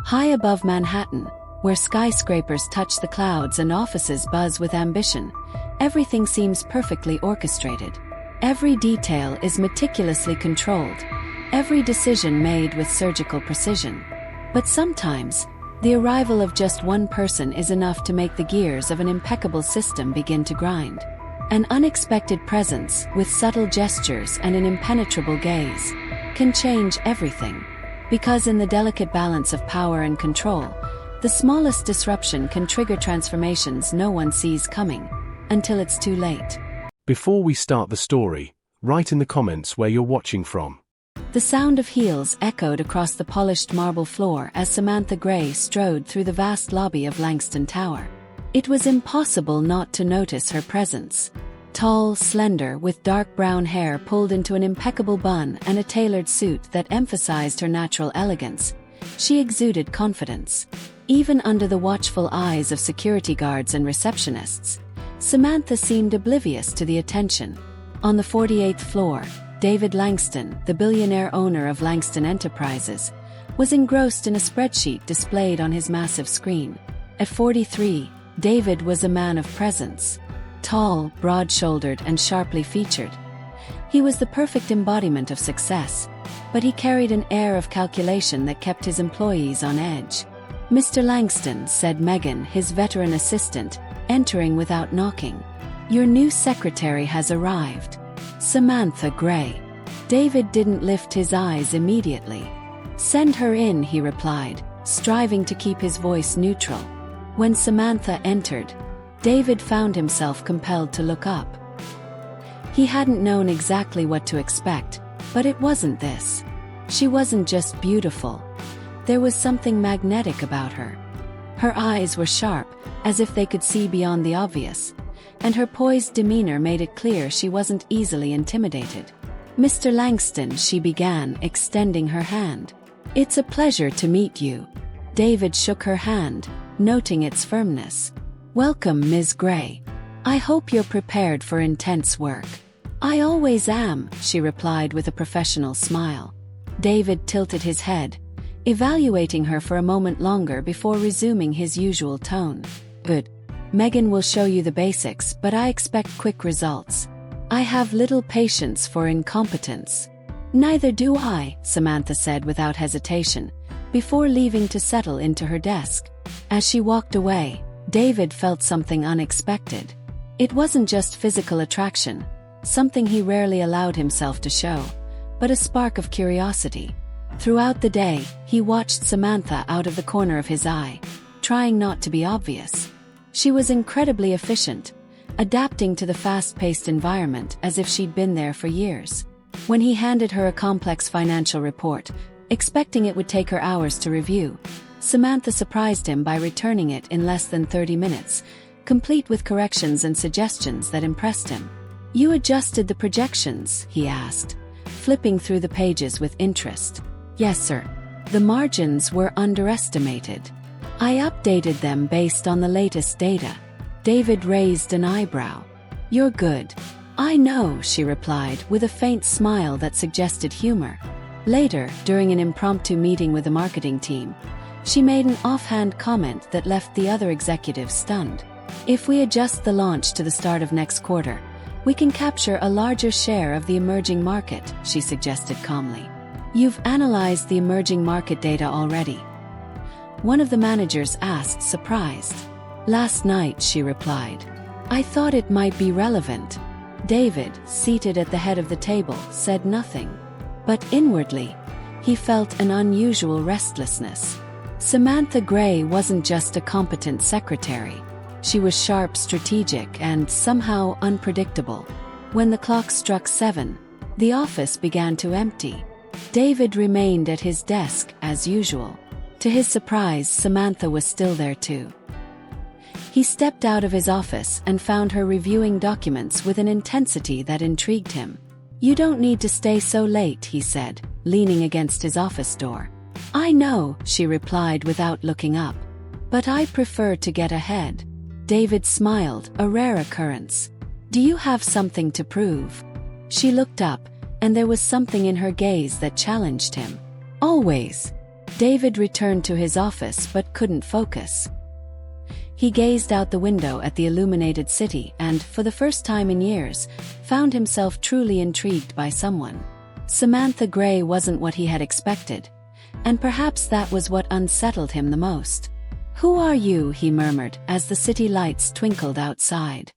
High above Manhattan, where skyscrapers touch the clouds and offices buzz with ambition, everything seems perfectly orchestrated. Every detail is meticulously controlled, every decision made with surgical precision. But sometimes, the arrival of just one person is enough to make the gears of an impeccable system begin to grind. An unexpected presence, with subtle gestures and an impenetrable gaze, can change everything. Because in the delicate balance of power and control, the smallest disruption can trigger transformations no one sees coming, until it's too late. Before we start the story, write in the comments where you're watching from. The sound of heels echoed across the polished marble floor as Samantha Gray strode through the vast lobby of Langston Tower. It was impossible not to notice her presence. Tall, slender, with dark brown hair pulled into an impeccable bun and a tailored suit that emphasized her natural elegance, she exuded confidence. Even under the watchful eyes of security guards and receptionists, Samantha seemed oblivious to the attention. On the 48th floor, David Langston, the billionaire owner of Langston Enterprises, was engrossed in a spreadsheet displayed on his massive screen. At 43, David was a man of presence. Tall, broad-shouldered, and sharply featured. He was the perfect embodiment of success, but he carried an air of calculation that kept his employees on edge. "Mr. Langston," said Megan, his veteran assistant, entering without knocking. "Your new secretary has arrived. Samantha Gray." David didn't lift his eyes immediately. "Send her in," he replied, striving to keep his voice neutral. When Samantha entered, David found himself compelled to look up. He hadn't known exactly what to expect, but it wasn't this. She wasn't just beautiful. There was something magnetic about her. Her eyes were sharp, as if they could see beyond the obvious, and her poised demeanor made it clear she wasn't easily intimidated. "Mr. Langston," she began, extending her hand. "It's a pleasure to meet you." David shook her hand, noting its firmness. "Welcome, Ms. Gray. I hope you're prepared for intense work." "I always am," she replied with a professional smile. David tilted his head, evaluating her for a moment longer before resuming his usual tone. "Good. Megan will show you the basics, but I expect quick results. I have little patience for incompetence." "Neither do I," Samantha said without hesitation, before leaving to settle into her desk. As she walked away, David felt something unexpected. It wasn't just physical attraction, something he rarely allowed himself to show, but a spark of curiosity. Throughout the day, he watched Samantha out of the corner of his eye, trying not to be obvious. She was incredibly efficient, adapting to the fast-paced environment as if she'd been there for years. When he handed her a complex financial report, expecting it would take her hours to review, Samantha surprised him by returning it in less than 30 minutes, complete with corrections and suggestions that impressed him. "You adjusted the projections?" he asked, flipping through the pages with interest. "Yes, sir. The margins were underestimated. I updated them based on the latest data." David raised an eyebrow. "You're good." "I know," she replied, with a faint smile that suggested humor. Later, during an impromptu meeting with the marketing team, she made an offhand comment that left the other executives stunned. "If we adjust the launch to the start of next quarter, we can capture a larger share of the emerging market," she suggested calmly. "You've analyzed the emerging market data already?" one of the managers asked, surprised. "Last night," she replied. "I thought it might be relevant." David, seated at the head of the table, said nothing. But inwardly, he felt an unusual restlessness. Samantha Gray wasn't just a competent secretary. She was sharp, strategic, and somehow unpredictable. When the clock struck 7, the office began to empty. David remained at his desk, as usual. To his surprise, Samantha was still there too. He stepped out of his office and found her reviewing documents with an intensity that intrigued him. "You don't need to stay so late," he said, leaning against his office door. "I know," she replied without looking up. "But I prefer to get ahead." David smiled, a rare occurrence. "Do you have something to prove?" She looked up, and there was something in her gaze that challenged him. "Always." David returned to his office but couldn't focus. He gazed out the window at the illuminated city and, for the first time in years, found himself truly intrigued by someone. Samantha Gray wasn't what he had expected, and perhaps that was what unsettled him the most. "Who are you?" he murmured as the city lights twinkled outside.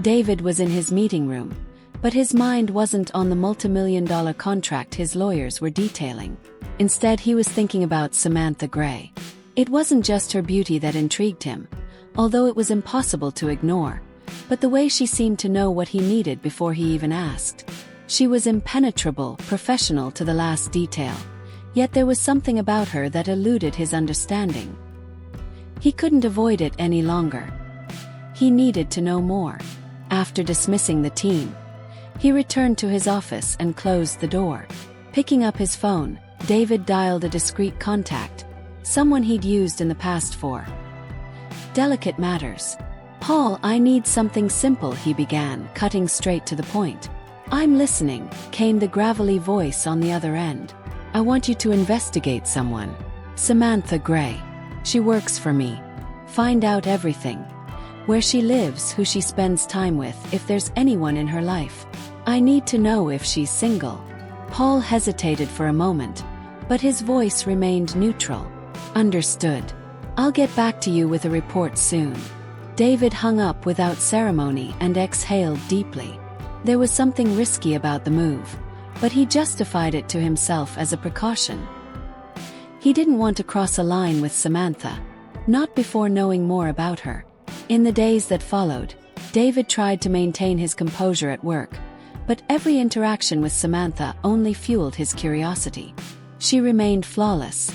David was in his meeting room, but his mind wasn't on the multimillion-dollar contract his lawyers were detailing. Instead, he was thinking about Samantha Gray. It wasn't just her beauty that intrigued him, although it was impossible to ignore, but the way she seemed to know what he needed before he even asked. She was impenetrable, professional to the last detail, yet there was something about her that eluded his understanding. He couldn't avoid it any longer. He needed to know more. After dismissing the team, he returned to his office and closed the door. Picking up his phone, David dialed a discreet contact, someone he'd used in the past for delicate matters. "Paul, I need something simple," he began, cutting straight to the point. "I'm listening," came the gravelly voice on the other end. "I want you to investigate someone. Samantha Gray. She works for me. Find out everything. Where she lives, who she spends time with, if there's anyone in her life. I need to know if she's single." Paul hesitated for a moment, but his voice remained neutral. "Understood. I'll get back to you with a report soon." David hung up without ceremony and exhaled deeply. There was something risky about the move, but he justified it to himself as a precaution. He didn't want to cross a line with Samantha, not before knowing more about her. In the days that followed, David tried to maintain his composure at work, but every interaction with Samantha only fueled his curiosity. She remained flawless.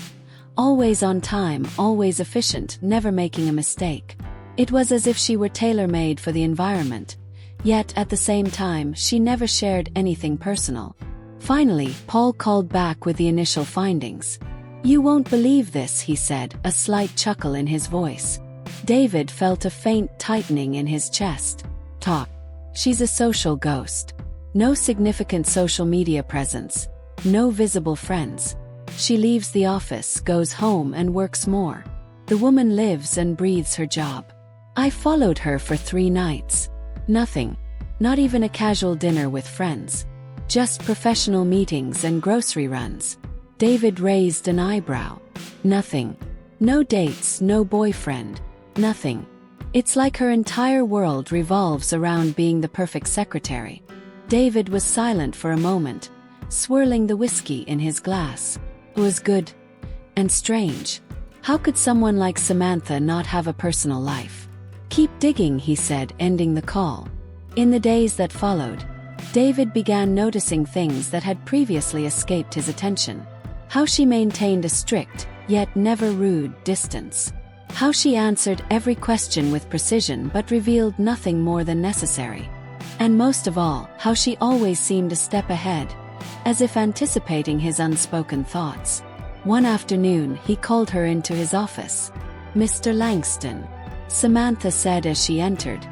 Always on time, always efficient, never making a mistake. It was as if she were tailor-made for the environment, yet at the same time she never shared anything personal. Finally, Paul called back with the initial findings. "You won't believe this," he said, a slight chuckle in his voice. David felt a faint tightening in his chest. "Talk." "She's a social ghost. No significant social media presence. No visible friends. She leaves the office, goes home and works more. The woman lives and breathes her job. I followed her for 3 nights. Nothing. Not even a casual dinner with friends. Just professional meetings and grocery runs." David raised an eyebrow. "Nothing. No dates, no boyfriend. Nothing. It's like her entire world revolves around being the perfect secretary." David was silent for a moment, swirling the whiskey in his glass. It was good and strange. How could someone like Samantha not have a personal life? "Keep digging," he said, ending the call. In the days that followed, David began noticing things that had previously escaped his attention. How she maintained a strict, yet never rude, distance. How she answered every question with precision but revealed nothing more than necessary. And most of all, how she always seemed a step ahead, as if anticipating his unspoken thoughts. One afternoon, he called her into his office. "Mr. Langston," Samantha said as she entered,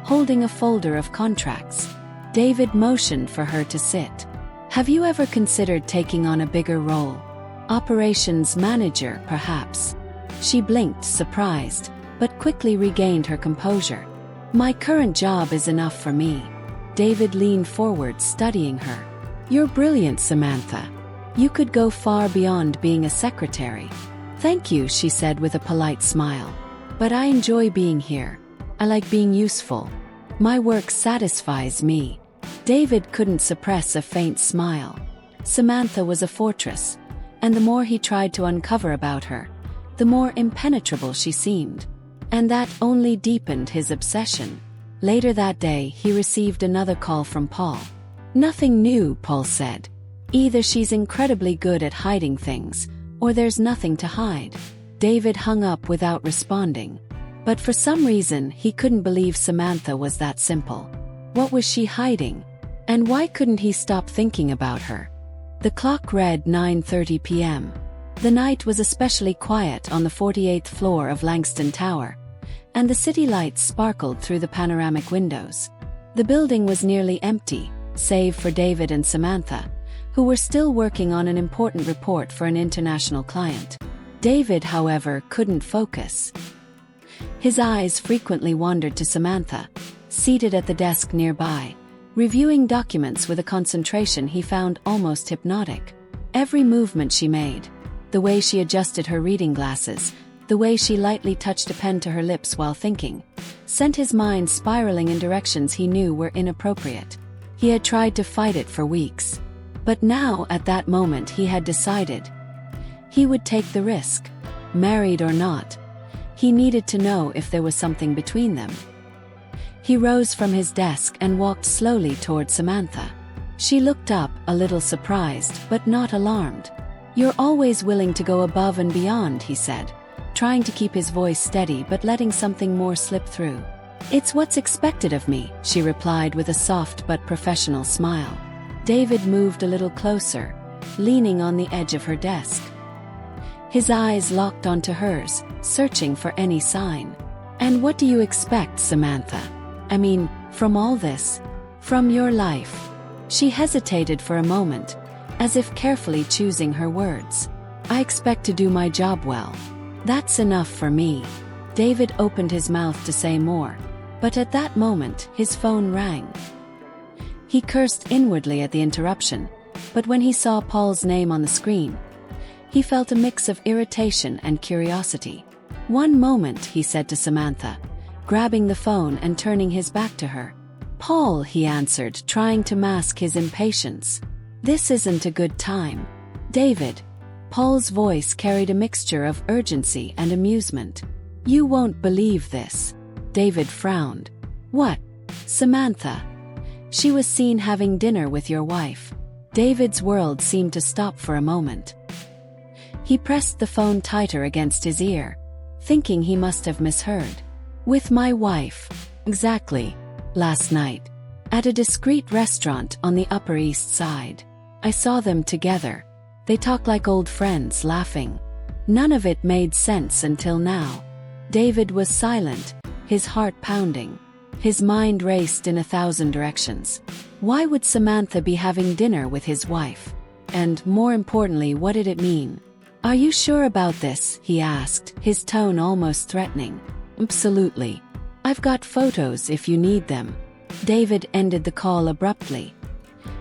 holding a folder of contracts. David motioned for her to sit. "Have you ever considered taking on a bigger role? Operations manager, perhaps?" She blinked, surprised, but quickly regained her composure. "My current job is enough for me." David leaned forward, studying her. "You're brilliant, Samantha. You could go far beyond being a secretary." "Thank you," she said with a polite smile. "But I enjoy being here. I like being useful. My work satisfies me." David couldn't suppress a faint smile. Samantha was a fortress, and the more he tried to uncover about her, the more impenetrable she seemed. And that only deepened his obsession. Later that day, he received another call from Paul. "Nothing new," Paul said. "Either she's incredibly good at hiding things, or there's nothing to hide." David hung up without responding. But for some reason, he couldn't believe Samantha was that simple. What was she hiding? And why couldn't he stop thinking about her? The clock read 9:30 p.m. The night was especially quiet on the 48th floor of Langston Tower, and the city lights sparkled through the panoramic windows. The building was nearly empty, save for David and Samantha, who were still working on an important report for an international client. David, however, couldn't focus. His eyes frequently wandered to Samantha, seated at the desk nearby, reviewing documents with a concentration he found almost hypnotic. Every movement she made, the way she adjusted her reading glasses, the way she lightly touched a pen to her lips while thinking, sent his mind spiraling in directions he knew were inappropriate. He had tried to fight it for weeks. But now, at that moment, he had decided. He would take the risk. Married or not, he needed to know if there was something between them. He rose from his desk and walked slowly toward Samantha. She looked up, a little surprised, but not alarmed. "You're always willing to go above and beyond," he said, trying to keep his voice steady but letting something more slip through. "It's what's expected of me," she replied with a soft but professional smile. David moved a little closer, leaning on the edge of her desk. His eyes locked onto hers, searching for any sign. "And what do you expect, Samantha? I mean, from all this? From your life?" She hesitated for a moment, as if carefully choosing her words. "I expect to do my job well. That's enough for me." David opened his mouth to say more, but at that moment, his phone rang. He cursed inwardly at the interruption, but when he saw Paul's name on the screen, he felt a mix of irritation and curiosity. "One moment," he said to Samantha, grabbing the phone and turning his back to her. "Paul," he answered, trying to mask his impatience. "This isn't a good time." "David." Paul's voice carried a mixture of urgency and amusement. "You won't believe this." David frowned. "What?" "Samantha. She was seen having dinner with your wife." David's world seemed to stop for a moment. He pressed the phone tighter against his ear, thinking he must have misheard. "With my wife." "Exactly. Last night. At a discreet restaurant on the Upper East Side. I saw them together. They talked like old friends, laughing." None of it made sense until now. David was silent, his heart pounding. His mind raced in 1,000 directions. Why would Samantha be having dinner with his wife? And, more importantly, what did it mean? "Are you sure about this?" he asked, his tone almost threatening. "Absolutely. I've got photos if you need them." David ended the call abruptly,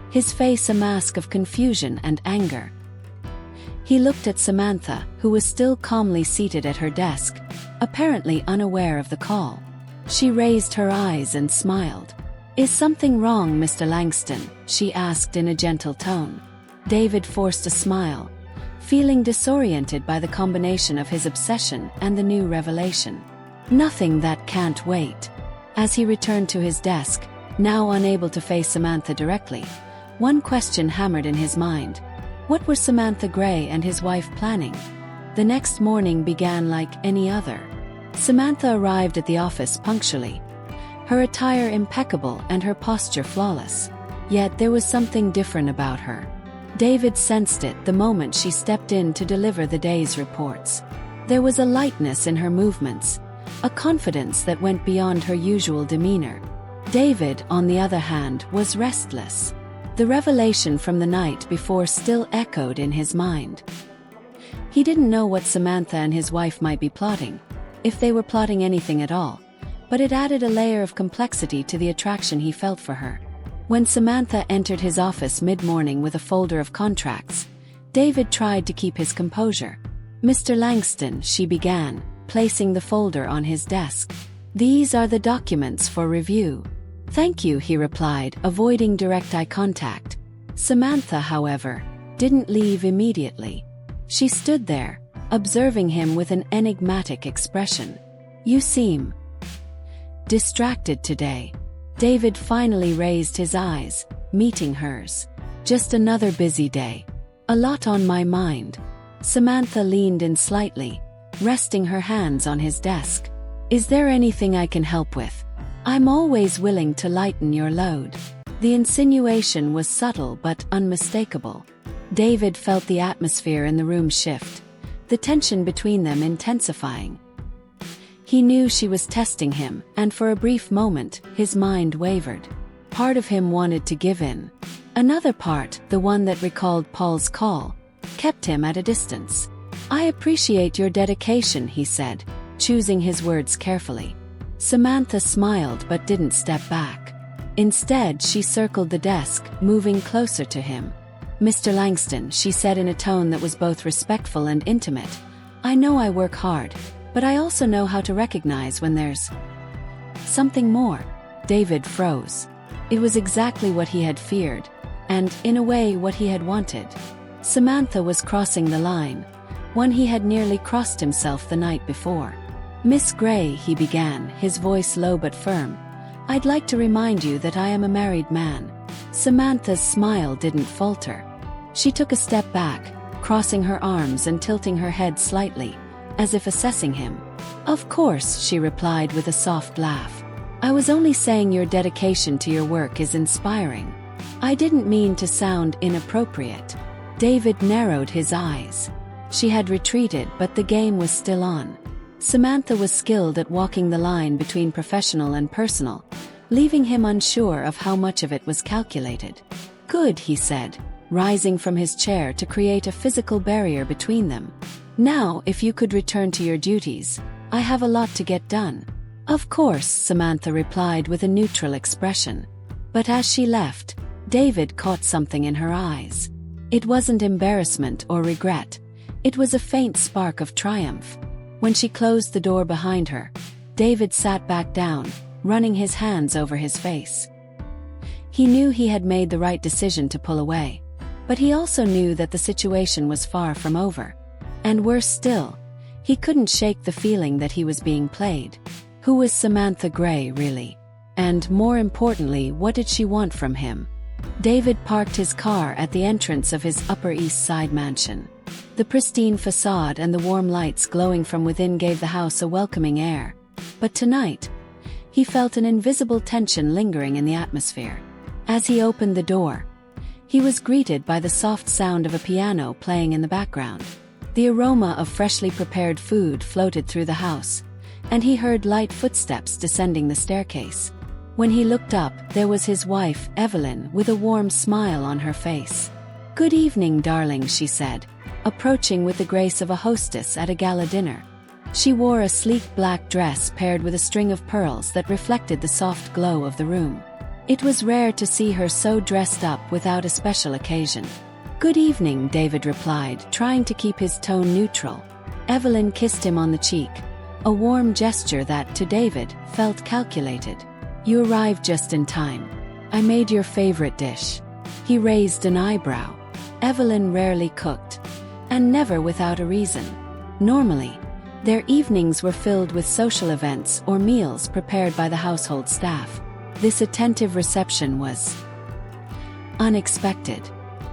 his face a mask of confusion and anger. He looked at Samantha, who was still calmly seated at her desk, apparently unaware of the call. She raised her eyes and smiled. "Is something wrong, Mr. Langston?" she asked in a gentle tone. David forced a smile, feeling disoriented by the combination of his obsession and the new revelation. "Nothing, that can't wait." As he returned to his desk, now unable to face Samantha directly, one question hammered in his mind. What were Samantha Gray and his wife planning? The next morning began like any other. Samantha arrived at the office punctually, her attire impeccable and her posture flawless. Yet there was something different about her. David sensed it the moment she stepped in to deliver the day's reports. There was a lightness in her movements, a confidence that went beyond her usual demeanor. David, on the other hand, was restless. The revelation from the night before still echoed in his mind. He didn't know what Samantha and his wife might be plotting, if they were plotting anything at all, but it added a layer of complexity to the attraction he felt for her. When Samantha entered his office mid-morning with a folder of contracts, David tried to keep his composure. "Mr. Langston," she began, placing the folder on his desk. "These are the documents for review." "Thank you," he replied, avoiding direct eye contact. Samantha, however, didn't leave immediately. She stood there, observing him with an enigmatic expression. "You seem distracted today." David finally raised his eyes, meeting hers. "Just another busy day. A lot on my mind." Samantha leaned in slightly, resting her hands on his desk. "Is there anything I can help with? I'm always willing to lighten your load." The insinuation was subtle but unmistakable. David felt the atmosphere in the room shift, the tension between them intensifying. He knew she was testing him, and for a brief moment, his mind wavered. Part of him wanted to give in. Another part, the one that recalled Paul's call, kept him at a distance. "I appreciate your dedication," he said, choosing his words carefully. Samantha smiled but didn't step back. Instead, she circled the desk, moving closer to him. "Mr. Langston," she said in a tone that was both respectful and intimate, "I know I work hard, but I also know how to recognize when there's something more." David froze. It was exactly what he had feared, and, in a way, what he had wanted. Samantha was crossing the line, one he had nearly crossed himself the night before. "Miss Gray," he began, his voice low but firm, "I'd like to remind you that I am a married man." Samantha's smile didn't falter. She took a step back, crossing her arms and tilting her head slightly, as if assessing him. "Of course," she replied with a soft laugh. "I was only saying your dedication to your work is inspiring. I didn't mean to sound inappropriate." David narrowed his eyes. She had retreated, but the game was still on. Samantha was skilled at walking the line between professional and personal, leaving him unsure of how much of it was calculated. "Good," he said, rising from his chair to create a physical barrier between them. "Now, if you could return to your duties, I have a lot to get done." "Of course," Samantha replied with a neutral expression. But as she left, David caught something in her eyes. It wasn't embarrassment or regret. It was a faint spark of triumph. When she closed the door behind her, David sat back down, running his hands over his face. He knew he had made the right decision to pull away, but he also knew that the situation was far from over. And worse still, he couldn't shake the feeling that he was being played. Who was Samantha Gray, really? And more importantly, what did she want from him? David parked his car at the entrance of his Upper East Side mansion. The pristine facade and the warm lights glowing from within gave the house a welcoming air. But tonight, he felt an invisible tension lingering in the atmosphere. As he opened the door, he was greeted by the soft sound of a piano playing in the background. The aroma of freshly prepared food floated through the house, and he heard light footsteps descending the staircase. When he looked up, there was his wife, Evelyn, with a warm smile on her face. "Good evening, darling," she said, approaching with the grace of a hostess at a gala dinner. She wore a sleek black dress paired with a string of pearls that reflected the soft glow of the room. It was rare to see her so dressed up without a special occasion. "Good evening," David replied, trying to keep his tone neutral. Evelyn kissed him on the cheek, a warm gesture that, to David, felt calculated. "You arrived just in time. I made your favorite dish." He raised an eyebrow. Evelyn rarely cooked, and never without a reason. Normally, their evenings were filled with social events or meals prepared by the household staff. This attentive reception was unexpected.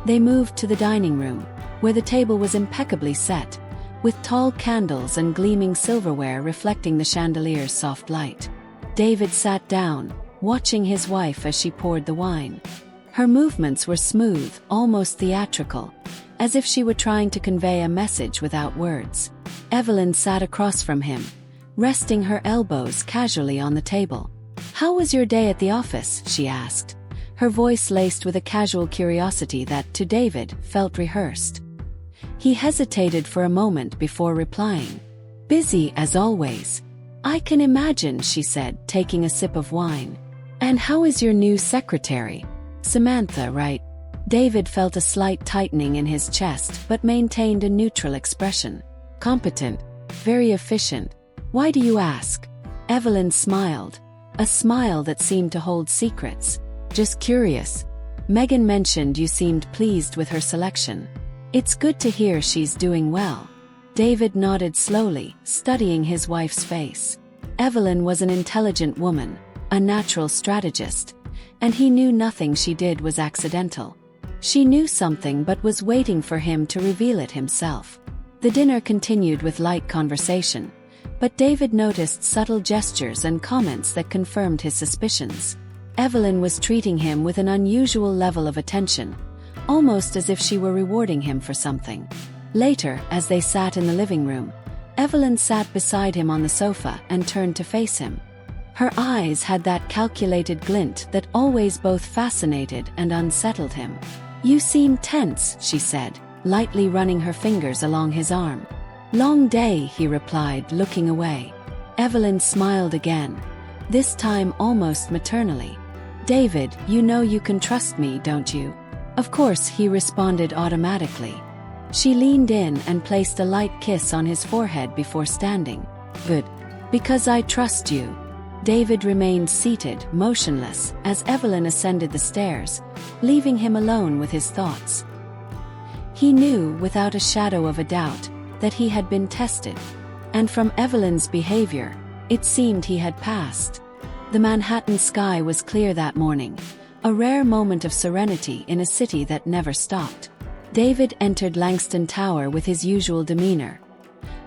They moved to the dining room, where the table was impeccably set, with tall candles and gleaming silverware reflecting the chandelier's soft light. David sat down, watching his wife as she poured the wine. Her movements were smooth, almost theatrical, as if she were trying to convey a message without words. Evelyn sat across from him, resting her elbows casually on the table. "How was your day at the office?" she asked, her voice laced with a casual curiosity that, to David, felt rehearsed. He hesitated for a moment before replying. "Busy, as always." "I can imagine," she said, taking a sip of wine. "And how is your new secretary?" "Samantha, right?" David felt a slight tightening in his chest but maintained a neutral expression. "Competent. Very efficient. Why do you ask?" Evelyn smiled, a smile that seemed to hold secrets. "Just curious. Megan mentioned you seemed pleased with her selection." "It's good to hear she's doing well." David nodded slowly, studying his wife's face. Evelyn was an intelligent woman, a natural strategist, and he knew nothing she did was accidental. She knew something but was waiting for him to reveal it himself. The dinner continued with light conversation, but David noticed subtle gestures and comments that confirmed his suspicions. Evelyn was treating him with an unusual level of attention, almost as if she were rewarding him for something. Later, as they sat in the living room, Evelyn sat beside him on the sofa and turned to face him. Her eyes had that calculated glint that always both fascinated and unsettled him. "You seem tense," she said, lightly running her fingers along his arm. "Long day," he replied, looking away. Evelyn smiled again, this time almost maternally. "David, you know you can trust me, don't you?" "Of course," he responded automatically. She leaned in and placed a light kiss on his forehead before standing. "Good. Because I trust you." David remained seated, motionless, as Evelyn ascended the stairs, leaving him alone with his thoughts. He knew, without a shadow of a doubt, that he had been tested. And from Evelyn's behavior, it seemed he had passed. The Manhattan sky was clear that morning, a rare moment of serenity in a city that never stopped. David entered Langston Tower with his usual demeanor.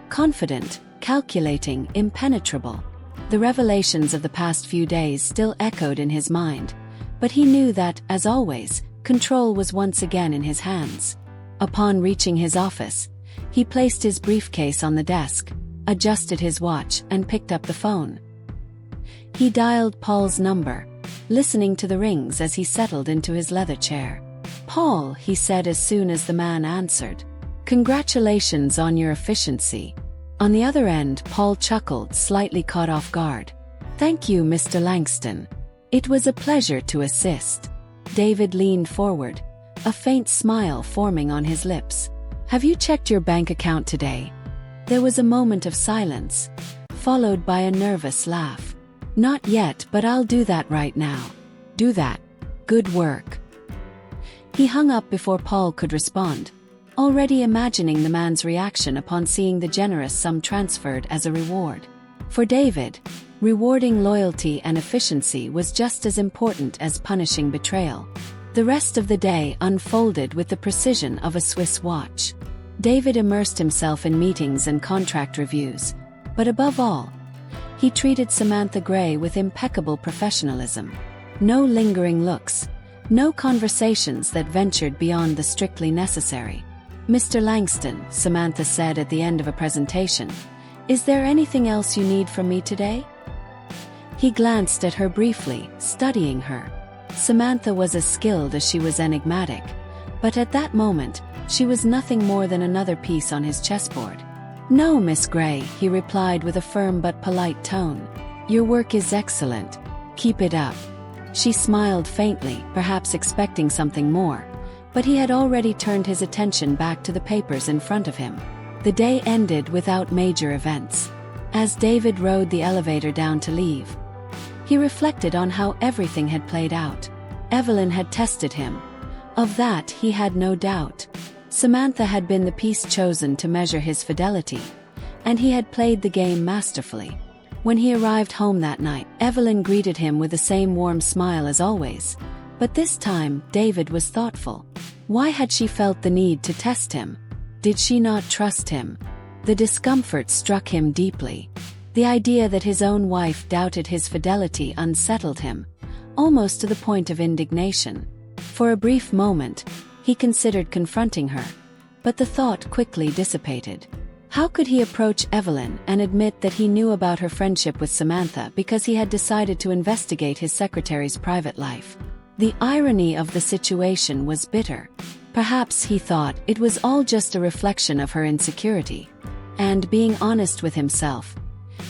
Confident, calculating, impenetrable. The revelations of the past few days still echoed in his mind, but he knew that, as always, control was once again in his hands. Upon reaching his office, he placed his briefcase on the desk, adjusted his watch, and picked up the phone. He dialed Paul's number, listening to the rings as he settled into his leather chair. "Paul," he said as soon as the man answered. "Congratulations on your efficiency." On the other end, Paul chuckled, slightly caught off guard. "Thank you, Mr. Langston. It was a pleasure to assist." David leaned forward, a faint smile forming on his lips. "Have you checked your bank account today?" There was a moment of silence, followed by a nervous laugh. "Not yet, but I'll do that right now." "Do that. Good work." He hung up before Paul could respond, already imagining the man's reaction upon seeing the generous sum transferred as a reward. For David, rewarding loyalty and efficiency was just as important as punishing betrayal. The rest of the day unfolded with the precision of a Swiss watch. David immersed himself in meetings and contract reviews, but above all, he treated Samantha Gray with impeccable professionalism. No lingering looks, no conversations that ventured beyond the strictly necessary. "Mr. Langston," Samantha said at the end of a presentation, "is there anything else you need from me today?" He glanced at her briefly, studying her. Samantha was as skilled as she was enigmatic, but at that moment, she was nothing more than another piece on his chessboard. "No, Miss Gray," he replied with a firm but polite tone. "Your work is excellent. Keep it up." She smiled faintly, perhaps expecting something more, but he had already turned his attention back to the papers in front of him. The day ended without major events. As David rode the elevator down to leave, he reflected on how everything had played out. Evelyn had tested him. Of that he had no doubt. Samantha had been the piece chosen to measure his fidelity, and he had played the game masterfully. When he arrived home that night, Evelyn greeted him with the same warm smile as always, but this time David was thoughtful. Why had she felt the need to test him? Did she not trust him? The discomfort struck him deeply. The idea that his own wife doubted his fidelity unsettled him, almost to the point of indignation. For a brief moment, he considered confronting her, but the thought quickly dissipated. How could he approach Evelyn and admit that he knew about her friendship with Samantha because he had decided to investigate his secretary's private life? The irony of the situation was bitter. Perhaps, he thought, it was all just a reflection of her insecurity. And being honest with himself,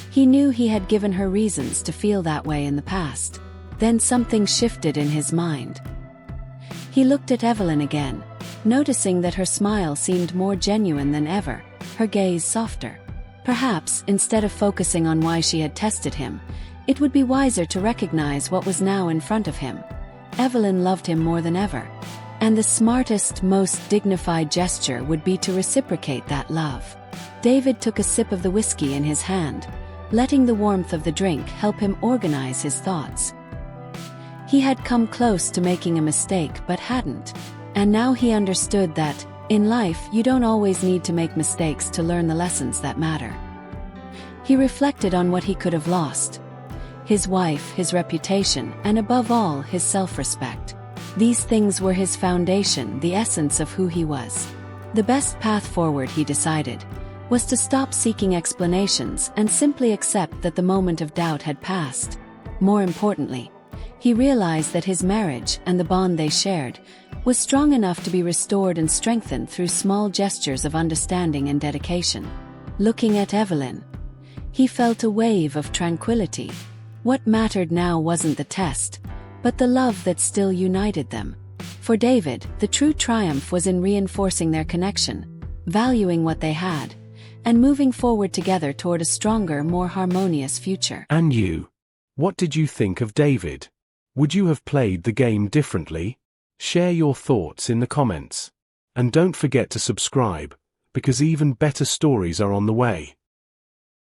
he knew he had given her reasons to feel that way in the past. Then something shifted in his mind. He looked at Evelyn again, noticing that her smile seemed more genuine than ever, her gaze softer. Perhaps, instead of focusing on why she had tested him, it would be wiser to recognize what was now in front of him. Evelyn loved him more than ever, and the smartest, most dignified gesture would be to reciprocate that love. David took a sip of the whiskey in his hand, letting the warmth of the drink help him organize his thoughts. He had come close to making a mistake but hadn't, and now he understood that, in life, you don't always need to make mistakes to learn the lessons that matter. He reflected on what he could have lost: his wife, his reputation, and above all, his self-respect. These things were his foundation, the essence of who he was. The best path forward, he decided, was to stop seeking explanations and simply accept that the moment of doubt had passed. More importantly, he realized that his marriage and the bond they shared was strong enough to be restored and strengthened through small gestures of understanding and dedication. Looking at Evelyn, he felt a wave of tranquility. What mattered now wasn't the test, but the love that still united them. For David, the true triumph was in reinforcing their connection, valuing what they had, and moving forward together toward a stronger, more harmonious future. And you? What did you think of David? Would you have played the game differently? Share your thoughts in the comments. And don't forget to subscribe, because even better stories are on the way.